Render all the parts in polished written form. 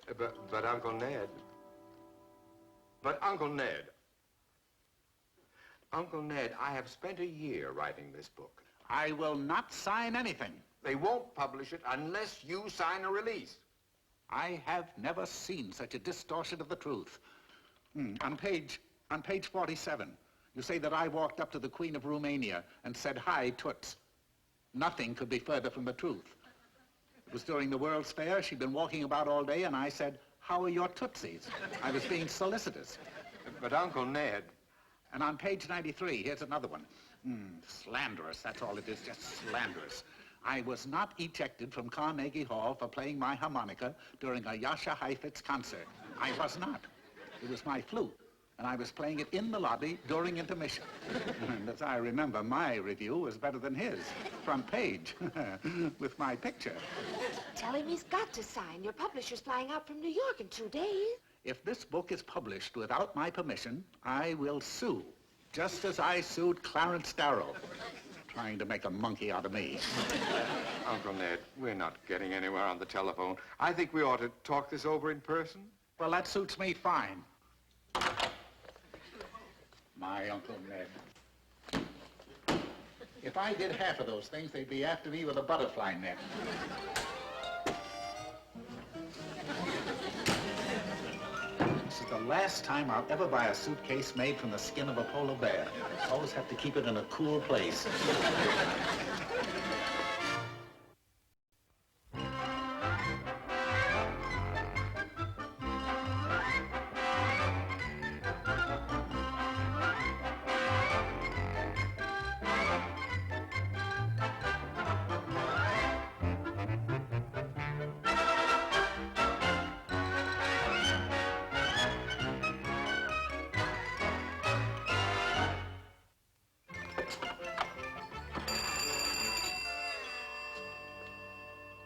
But Uncle Ned. But Uncle Ned. Uncle Ned, I have spent a year writing this book. I will not sign anything. They won't publish it unless you sign a release. I have never seen such a distortion of the truth. On page 47, you say that I walked up to the Queen of Romania and said, "Hi, Toots." Nothing could be further from the truth. It was during the World's Fair. She'd been walking about all day, and I said, "How are your tootsies?" I was being solicitous. But Uncle Ned... And on page 93, here's another one. Slanderous, that's all it is, just slanderous. I was not ejected from Carnegie Hall for playing my harmonica during a Jascha Heifetz concert. I was not. It was my flute, and I was playing it in the lobby during intermission. And as I remember, my review was better than his. Front page, with my picture. Tell him he's got to sign. Your publisher's flying out from New York in 2 days. If this book is published without my permission, I will sue, just as I sued Clarence Darrow, trying to make a monkey out of me. Uncle Ned, we're not getting anywhere on the telephone. I think we ought to talk this over in person. Well, that suits me fine. My Uncle Ned. If I did half of those things, they'd be after me with a butterfly net. This is the last time I'll ever buy a suitcase made from the skin of a polar bear. I always have to keep it in a cool place.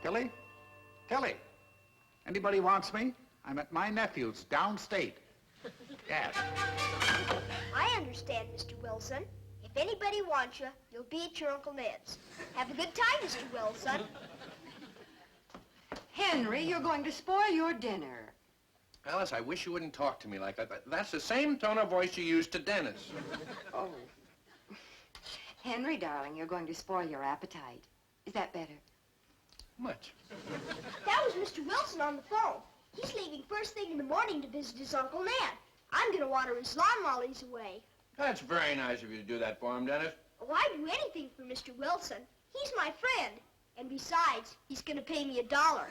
Tilly? Tilly? Anybody wants me? I'm at my nephew's downstate. Yes. I understand, Mr. Wilson. If anybody wants you, you'll be at your Uncle Ned's. Have a good time, Mr. Wilson. Henry, you're going to spoil your dinner. Alice, I wish you wouldn't talk to me like that. That's the same tone of voice you used to Dennis. Oh. Henry, darling, you're going to spoil your appetite. Is that better? Much. That was Mr. Wilson on the phone. He's leaving first thing in the morning to visit his Uncle Ned. I'm going to water his lawn while he's away. That's very nice of you to do that for him, Dennis. Oh, I'd do anything for Mr. Wilson. He's my friend. And besides, he's going to pay me $1.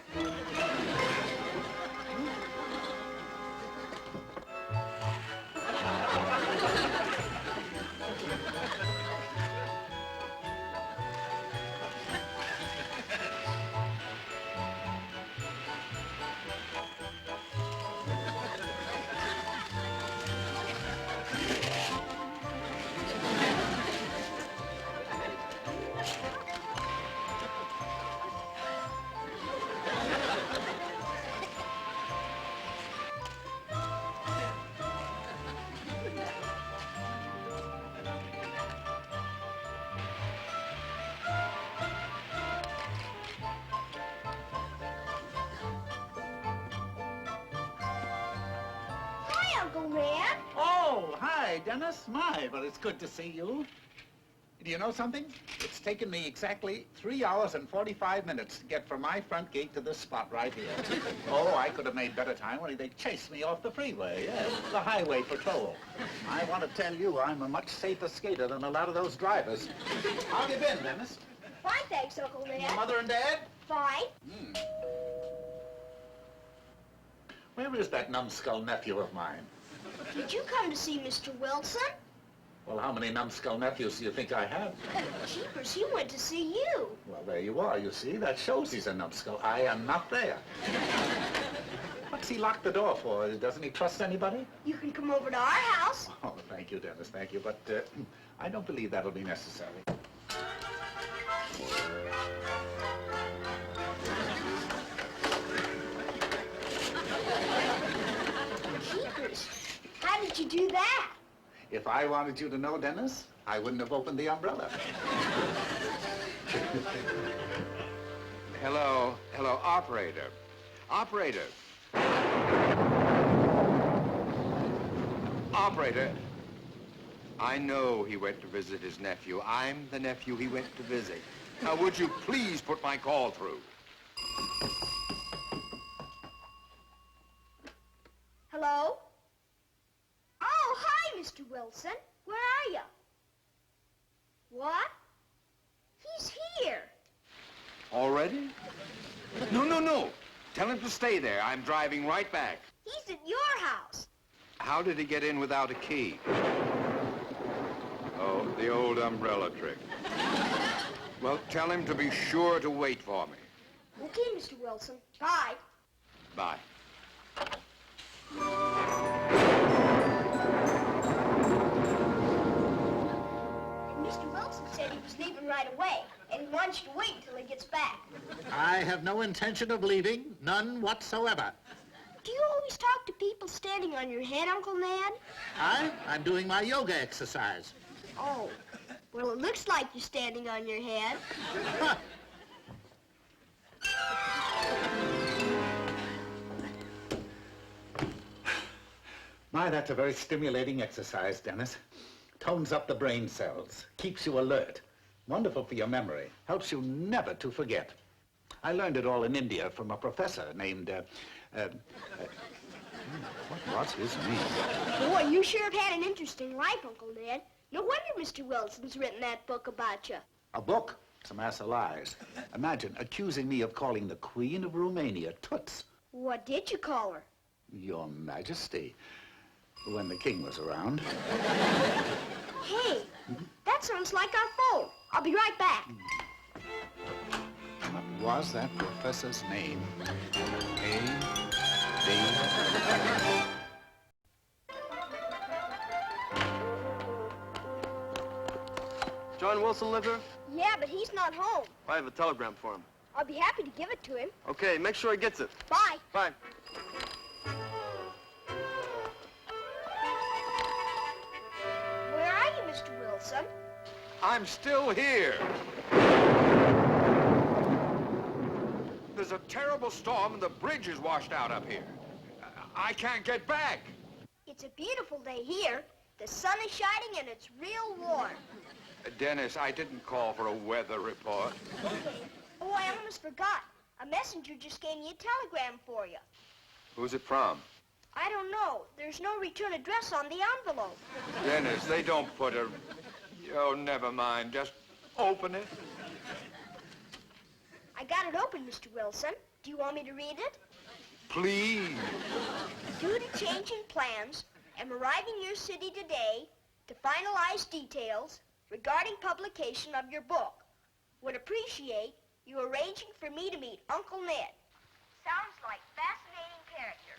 Uncle Ned. Oh, hi, Dennis. My, but it's good to see you. Do you know something? It's taken me exactly 3 hours and 45 minutes to get from my front gate to this spot right here. Oh, I could have made better time when they chased me off the freeway. Yes, the highway patrol. I want to tell you, I'm a much safer skater than a lot of those drivers. How have you been, Menace? Fine, thanks, Uncle Ned. Your mother and Dad? Fine. Where is that numbskull nephew of mine? Did you come to see Mr. Wilson? Well, how many numbskull nephews do you think I have? Jeepers, he went to see you. Well, there you are, you see. That shows he's a numbskull. I am not there. What's he locked the door for? Doesn't he trust anybody? You can come over to our house. Oh, thank you, Dennis, thank you. But I don't believe that'll be necessary. Jeepers, how did you do that? If I wanted you to know, Dennis, I wouldn't have opened the umbrella. Hello, operator. Operator, Operator, I know he went to visit his nephew. I'm the nephew he went to visit. Now, would you please put my call through? Hello? Oh, hi, Mr. Wilson. Where are you? What? He's here. Already? No, no, no. Tell him to stay there. I'm driving right back. He's at your house. How did he get in without a key? Oh, the old umbrella trick. Well, tell him to be sure to wait for me. Okay, Mr. Wilson. Bye. Bye. Mr. Wilson said he was leaving right away, and he wants you to wait until he gets back. I have no intention of leaving, none whatsoever. Do you always talk to people standing on your head, Uncle Ned? I'm doing my yoga exercise. Oh, well, it looks like you're standing on your head. Huh. My, that's a very stimulating exercise, Dennis. Tones up the brain cells, keeps you alert. Wonderful for your memory, helps you never to forget. I learned it all in India from a professor named, what was his name? Boy, you sure have had an interesting life, Uncle Ned. No wonder Mr. Wilson's written that book about you. A book? It's a mass of lies. Imagine accusing me of calling the Queen of Romania Toots. What did you call her? Your Majesty, when the king was around. Hey, that sounds like our phone. I'll be right back. What was that professor's name? A.D. John Wilson live here? Yeah, but he's not home. I have a telegram for him. I'll be happy to give it to him. Okay, make sure he gets it. Bye. Bye. Where are you, Mr. Wilson? I'm still here. There's a terrible storm and the bridge is washed out up here. I can't get back. It's a beautiful day here. The sun is shining and it's real warm. Dennis, I didn't call for a weather report. Okay. Oh, I almost forgot. A messenger just gave me a telegram for you. Who's it from? I don't know. There's no return address on the envelope. Dennis, they don't put a... Oh, never mind. Just open it. I got it open, Mr. Wilson. Do you want me to read it? Please. Due to changing plans, am arriving your city today to finalize details regarding publication of your book. Would appreciate you arranging for me to meet Uncle Ned. Sounds like fascinating character.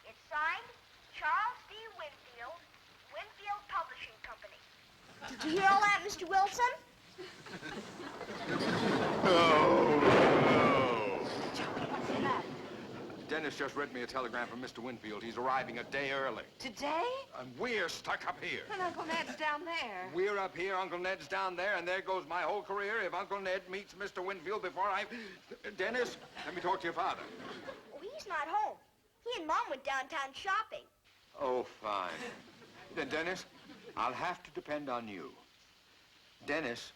It's signed Charles D. Winfield, Winfield Publishing Company. Did you hear all that, Mr. Wilson? Oh, no. Dennis just read me a telegram from Mr. Winfield. He's arriving a day early. Today? And we're stuck up here. And Uncle Ned's down there. We're up here, Uncle Ned's down there, and there goes my whole career if Uncle Ned meets Mr. Winfield before I... Dennis, let me talk to your father. Oh, he's not home. He and Mom went downtown shopping. Oh, fine. Then, Dennis, I'll have to depend on you. Dennis,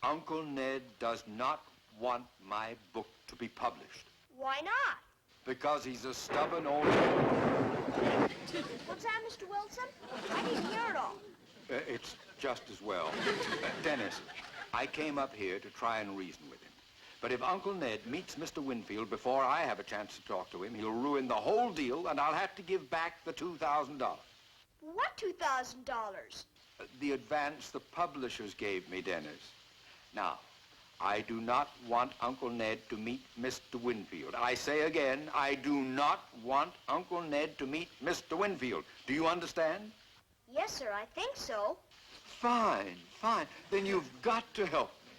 Uncle Ned does not want my book to be published. Why not? Because he's a stubborn old... What's that, Mr. Wilson? I didn't hear it all. It's just as well. Dennis, I came up here to try and reason with him. But if Uncle Ned meets Mr. Winfield before I have a chance to talk to him, he'll ruin the whole deal, and I'll have to give back the $2,000. What $2,000? The advance the publishers gave me, Dennis. Now, I do not want Uncle Ned to meet Mr. Winfield. I say again, I do not want Uncle Ned to meet Mr. Winfield. Do you understand? Yes, sir, I think so. Fine, fine. Then you've got to help me.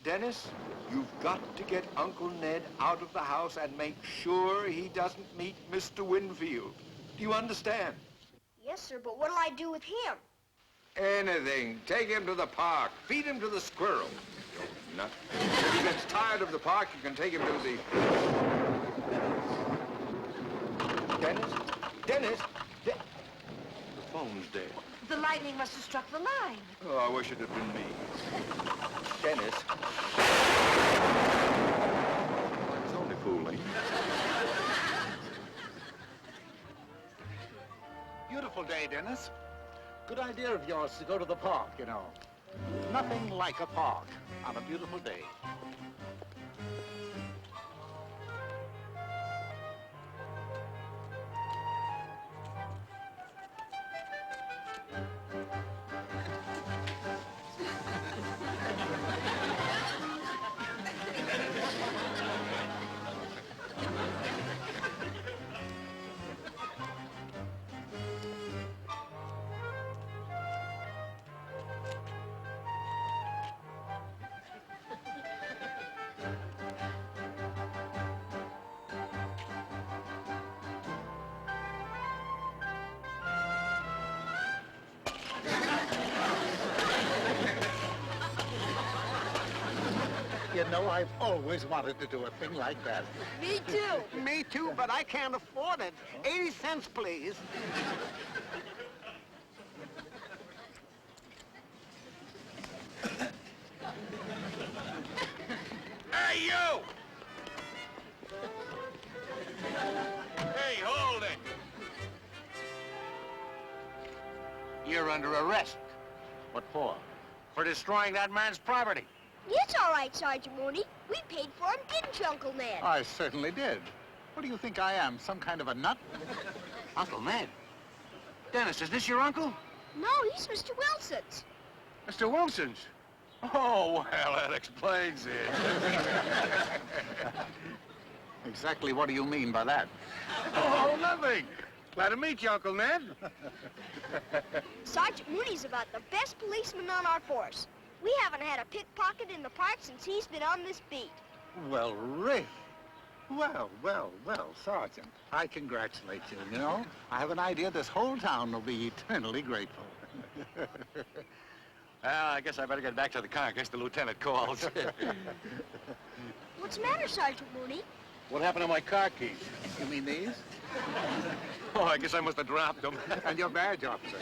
Dennis, you've got to get Uncle Ned out of the house and make sure he doesn't meet Mr. Winfield. Do you understand? Yes, sir, but what'll I do with him? Anything. Take him to the park. Feed him to the squirrel. You nut. If he gets tired of the park, you can take him to the... Dennis? Dennis? The phone's dead. The lightning must have struck the line. Oh, I wish it had been me. Dennis? I was only fooling. Beautiful day, Dennis. Good idea of yours to go to the park, you know. Nothing like a park on a beautiful day. You know, I've always wanted to do a thing like that. Me too. Me too, but I can't afford it. 80 cents, please. Hey, you! Hey, hold it! You're under arrest What for? for destroying that man's property. It's all right, Sergeant Mooney. We paid for him, didn't you, Uncle Ned? I certainly did. What do you think I am, some kind of a nut? Uncle Ned? Dennis, is this your uncle? No, he's Mr. Wilson's. Mr. Wilson's? Oh, well, that explains it. Exactly what do you mean by that? Oh, nothing. Glad to meet you, Uncle Ned. Sergeant Mooney's about the best policeman on our force. We haven't had a pickpocket in the park since he's been on this beat. Well, really? Well, Sergeant, I congratulate you, you know. I have an idea this whole town will be eternally grateful. Well, I guess I better get back to the car in case the lieutenant calls. What's the matter, Sergeant Mooney? What happened to my car keys? You mean these? Oh, I guess I must have dropped them. And your badge, officer.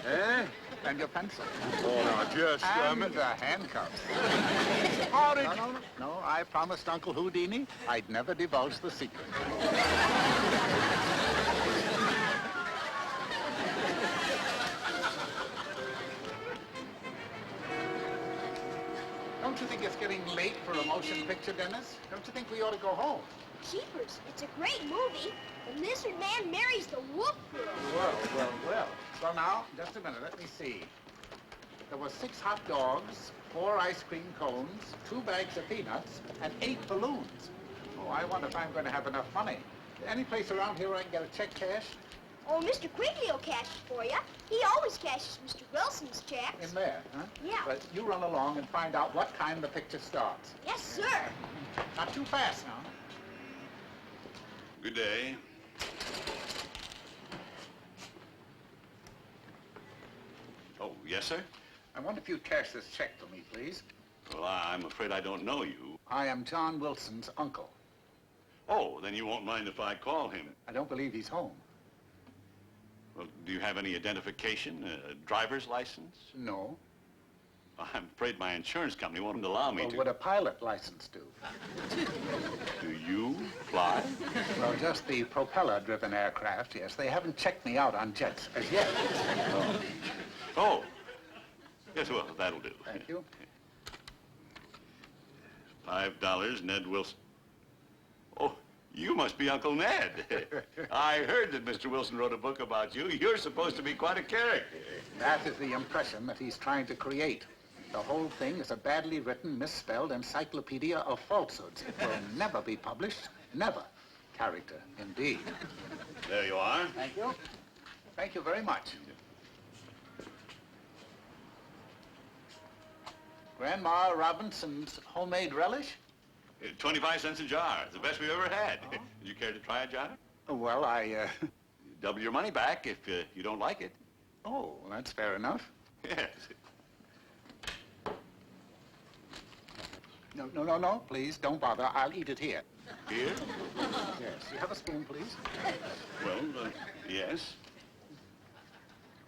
Eh? And your pencil. Oh, no, just And the handcuffs. How did No, I promised Uncle Houdini I'd never divulge the secret. Don't you think it's getting late for a motion picture, Dennis? Don't you think we ought to go home? Jeepers, it's a great movie. The lizard man marries the wolf girl. Well. So now, just a minute, let me see. There were 6 hot dogs, 4 ice cream cones, 2 bags of peanuts, and 8 balloons. Oh, I wonder if I'm going to have enough money. Any place around here where I can get a check cashed? Oh, Mr. Quigley will cash it for you. He always cashes Mr. Wilson's checks. In there, huh? Yeah. But you run along and find out what time the picture starts. Yes, sir. Not too fast, now. Good day. Oh, yes, sir? I wonder if you'd cash this check for me, please. Well, I'm afraid I don't know you. I am John Wilson's uncle. Oh, then you won't mind if I call him. I don't believe he's home. Well, do you have any identification, a driver's license? No. I'm afraid my insurance company won't allow me Well, to. would a pilot license do? Do you fly? Well, just the propeller-driven aircraft, yes. They haven't checked me out on jets as yet. Oh. Yes, well, that'll do. Thank you. $5, Ned Wilson. Oh, you must be Uncle Ned. I heard that Mr. Wilson wrote a book about you. You're supposed to be quite a character. That is the impression that he's trying to create. The whole thing is a badly written, misspelled encyclopedia of falsehoods. It will never be published. Never. Character, indeed. There you are. Thank you. Thank you very much. Grandma Robinson's homemade relish? 25 cents a jar. It's the best we've ever had. Would you care to try a jar? Well, Double your money back if you don't like it. Oh, that's fair enough. Yes. No, please, don't bother. I'll eat it here. Here? Yes. You have a spoon, please? Well, yes.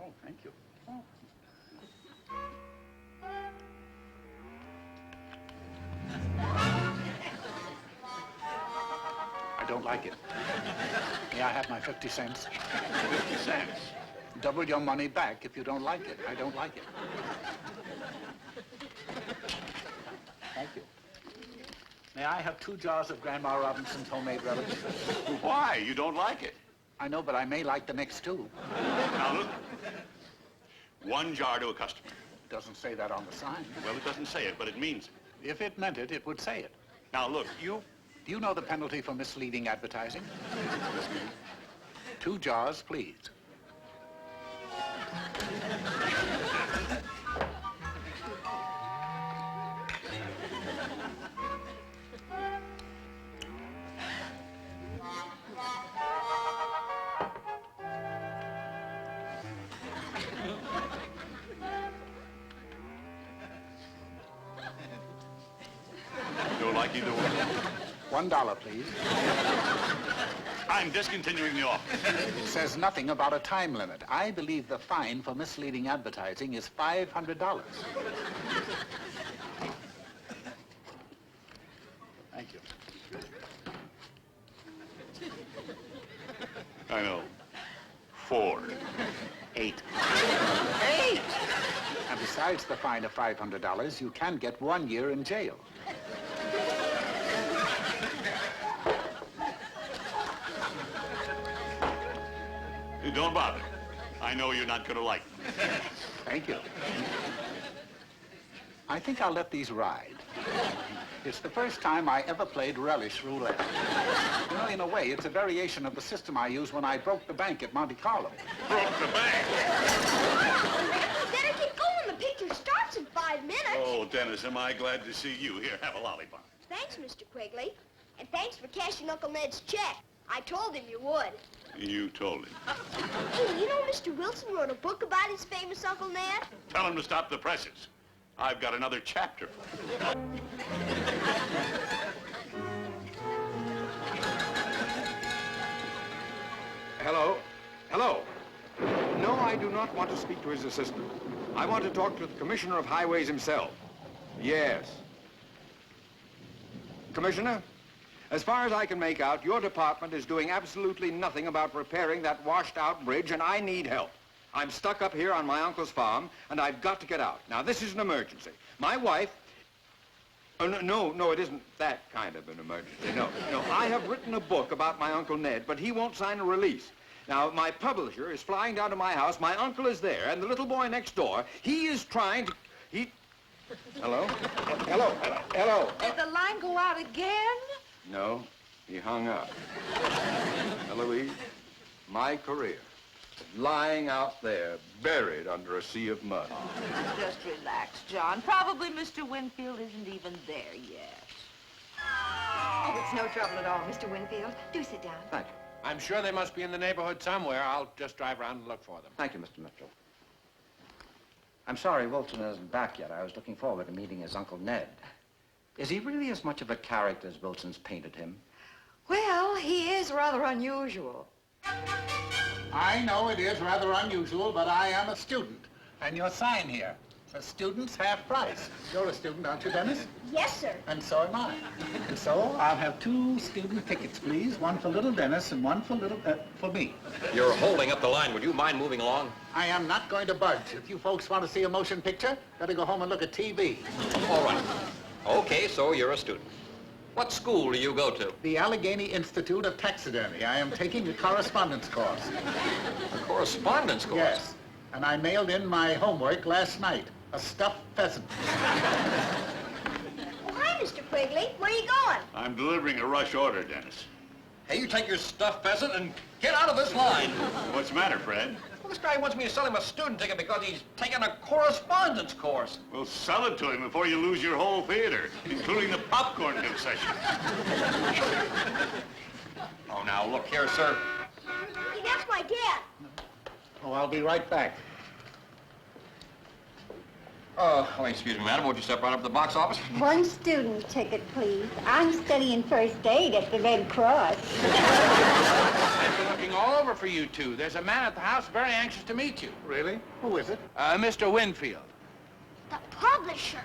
Oh, thank you. Oh. I don't like it. May I have my 50 cents? 50 cents. Double your money back if you don't like it. I don't like it. Thank you. May I have 2 jars of Grandma Robinson's homemade relish? Why? You don't like it? I know, but I may like the next 2. Now, look. 1 jar to a customer. Doesn't say that on the sign. Well, it doesn't say it, but it means it. If it meant it, it would say it. Now, look, you... Do you know the penalty for misleading advertising? 2 jars, please. Don't like either one. $1, please. I'm discontinuing the offer. It says nothing about a time limit. I believe the fine for misleading advertising is $500. Thank you. I know. 4. 8. And besides the fine of $500, you can get 1 year in jail. Don't bother. I know you're not going to like them. Thank you. I think I'll let these ride. It's the first time I ever played relish roulette. You know, in a way, it's a variation of the system I used when I broke the bank at Monte Carlo. Broke the bank. Better get going. The picture starts in 5 minutes. Oh, Dennis, am I glad to see you. Here, have a lollipop. Thanks, Mr. Quigley. And thanks for cashing Uncle Ned's check. I told him you would. You told him. Hey, you know Mr. Wilson wrote a book about his famous Uncle Ned? Tell him to stop the presses. I've got another chapter for him. Hello? Hello? No, I do not want to speak to his assistant. I want to talk to the Commissioner of Highways himself. Yes. Commissioner? As far as I can make out, your department is doing absolutely nothing about repairing that washed-out bridge, and I need help. I'm stuck up here on my uncle's farm, and I've got to get out. Now, this is an emergency. My wife... No, it isn't that kind of an emergency. No. I have written a book about my Uncle Ned, but he won't sign a release. Now, my publisher is flying down to my house. My uncle is there, and the little boy next door, he is trying to... Hello? Hello? Did the line go out again? No, he hung up. Eloise, my career, lying out there, buried under a sea of mud. Just relax, John. Probably Mr. Winfield isn't even there yet. Oh, it's no trouble at all, Mr. Winfield. Do sit down. Thank you. I'm sure they must be in the neighborhood somewhere. I'll just drive around and look for them. Thank you, Mr. Mitchell. I'm sorry Wilson isn't back yet. I was looking forward to meeting his Uncle Ned. Is he really as much of a character as Wilson's painted him? Well, he is rather unusual. I know it is rather unusual, but I am a student. And your sign here says students half price. You're a student, aren't you, Dennis? Yes, sir. And so am I. And so I'll have 2 student tickets, please. One for little Dennis and one for me. You're holding up the line. Would you mind moving along? I am not going to budge. If you folks want to see a motion picture, better go home and look at TV. All right. Okay, so you're a student. What school do you go to? The Allegheny Institute of Taxidermy. I am taking a correspondence course. A correspondence course? Yes. And I mailed in my homework last night. A stuffed pheasant. Oh, hi, Mr. Quigley. Where are you going? I'm delivering a rush order, Dennis. Hey, you take your stuffed pheasant and get out of this line. What's the matter, Fred? Well, this guy wants me to sell him a student ticket because he's taking a correspondence course. Well, sell it to him before you lose your whole theater, including the popcorn concession. Oh, now, look here, sir. Hey, that's my dad. Oh, I'll be right back. Oh, excuse me, madam. Won't you step right up to the box office? One student ticket, please. I'm studying first aid at the Red Cross. I've been looking all over for you two. There's a man at the house very anxious to meet you. Really? Who is it? Mr. Winfield. The publisher.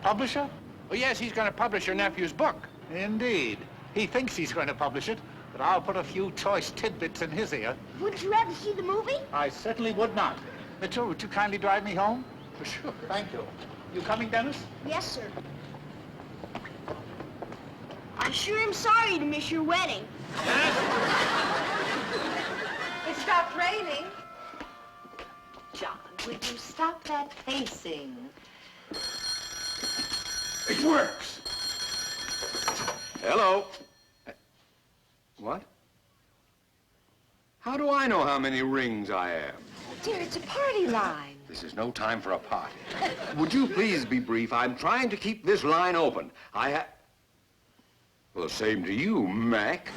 Publisher? Oh, yes, he's going to publish your nephew's book. Indeed. He thinks he's going to publish it, but I'll put a few choice tidbits in his ear. Would you rather see the movie? I certainly would not. Mitchell, would you kindly drive me home? Sure. Thank you. You coming, Dennis? Yes, sir. I sure am sorry to miss your wedding. It stopped raining. John, would you stop that pacing? It works. Hello. What? How do I know how many rings I am? Dear, it's a party line. This is no time for a party. Would you please be brief? I'm trying to keep this line open. Well, same to you, Mac.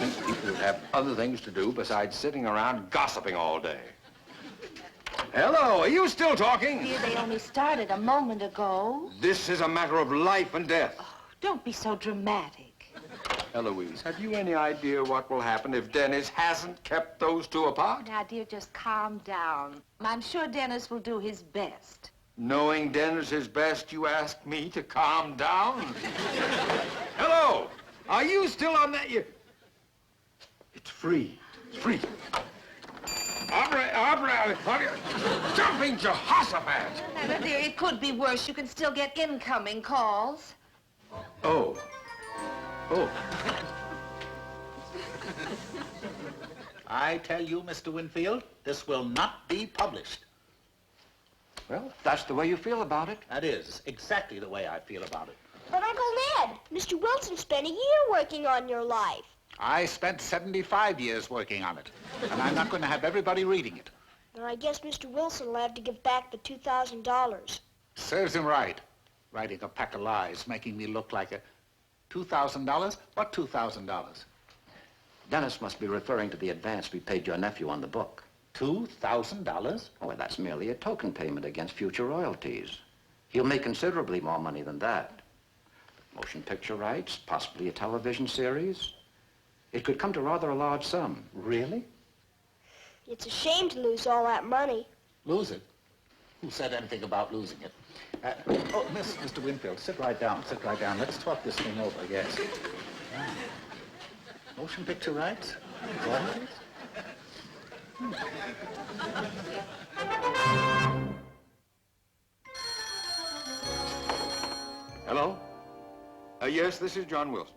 These people would have other things to do besides sitting around gossiping all day. Hello, are you still talking? Dear, they only started a moment ago. This is a matter of life and death. Oh, don't be so dramatic. Eloise, have you any idea what will happen if Dennis hasn't kept those two apart? Now, dear, just calm down. I'm sure Dennis will do his best. Knowing Dennis is best, you ask me to calm down? Hello, are you still on that? It's free. It's free. Jumping Jehoshaphat! Now, dear, it could be worse. You can still get incoming calls. Oh. I tell you, Mr. Winfield, this will not be published. Well, if that's the way you feel about it. That is exactly the way I feel about it. But Uncle Ned, Mr. Wilson spent a year working on your life. I spent 75 years working on it, and I'm not going to have everybody reading it. Then I guess Mr. Wilson will have to give back the $2,000. Serves him right. Writing a pack of lies, making me look like a... $2,000? What $2,000? Dennis must be referring to the advance we paid your nephew on the book. $2,000? Oh, well, that's merely a token payment against future royalties. He'll make considerably more money than that. Motion picture rights, possibly a television series. It could come to rather a large sum. Really? It's a shame to lose all that money. Lose it? Who said anything about losing it? Mr. Winfield, sit right down. Sit right down. Let's talk this thing over, yes. Motion picture rights? Royalties? Hello? Yes, this is John Wilson.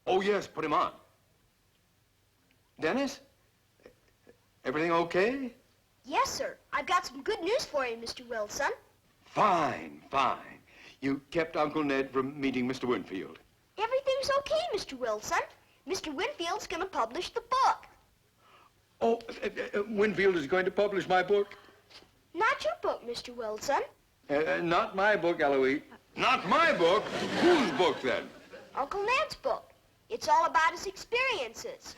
Oh, yes, put him on. Dennis? Everything okay? Yes, sir. I've got some good news for you, Mr. Wilson. Fine. You kept Uncle Ned from meeting Mr. Winfield. Everything's okay, Mr. Wilson. Mr. Winfield's going to publish the book. Oh, Winfield is going to publish my book? Not your book, Mr. Wilson. Not my book, Eloise. Not my book? Whose book, then? Uncle Ned's book. It's all about his experiences.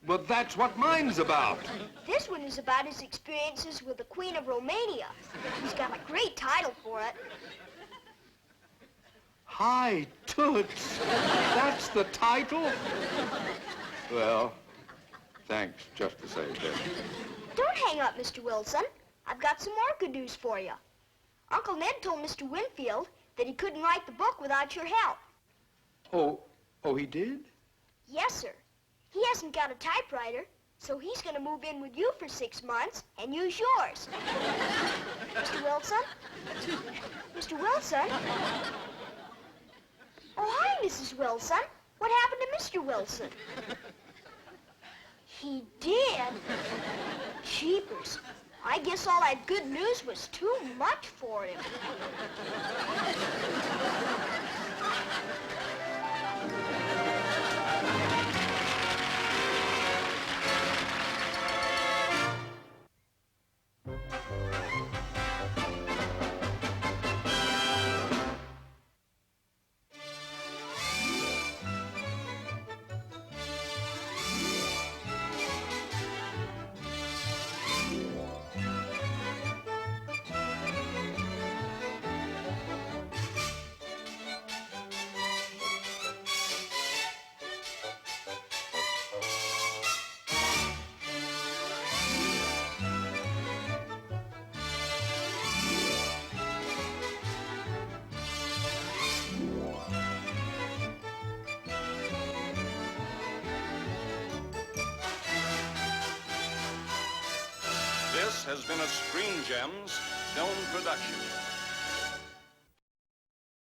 Well, that's what mine's about. This one is about his experiences with the Queen of Romania. He's got a great title for it. Hi, Toots. That's the title? Well, thanks, just the same thing. Don't hang up, Mr. Wilson. I've got some more good news for you. Uncle Ned told Mr. Winfield that he couldn't write the book without your help. Oh, he did? Yes, sir. He hasn't got a typewriter, so he's going to move in with you for 6 months and use yours. Mr. Wilson? Mr. Wilson? Oh, hi, Mrs. Wilson. What happened to Mr. Wilson? He did? Jeepers. I guess all that good news was too much for him. This has been a Screen Gems film production.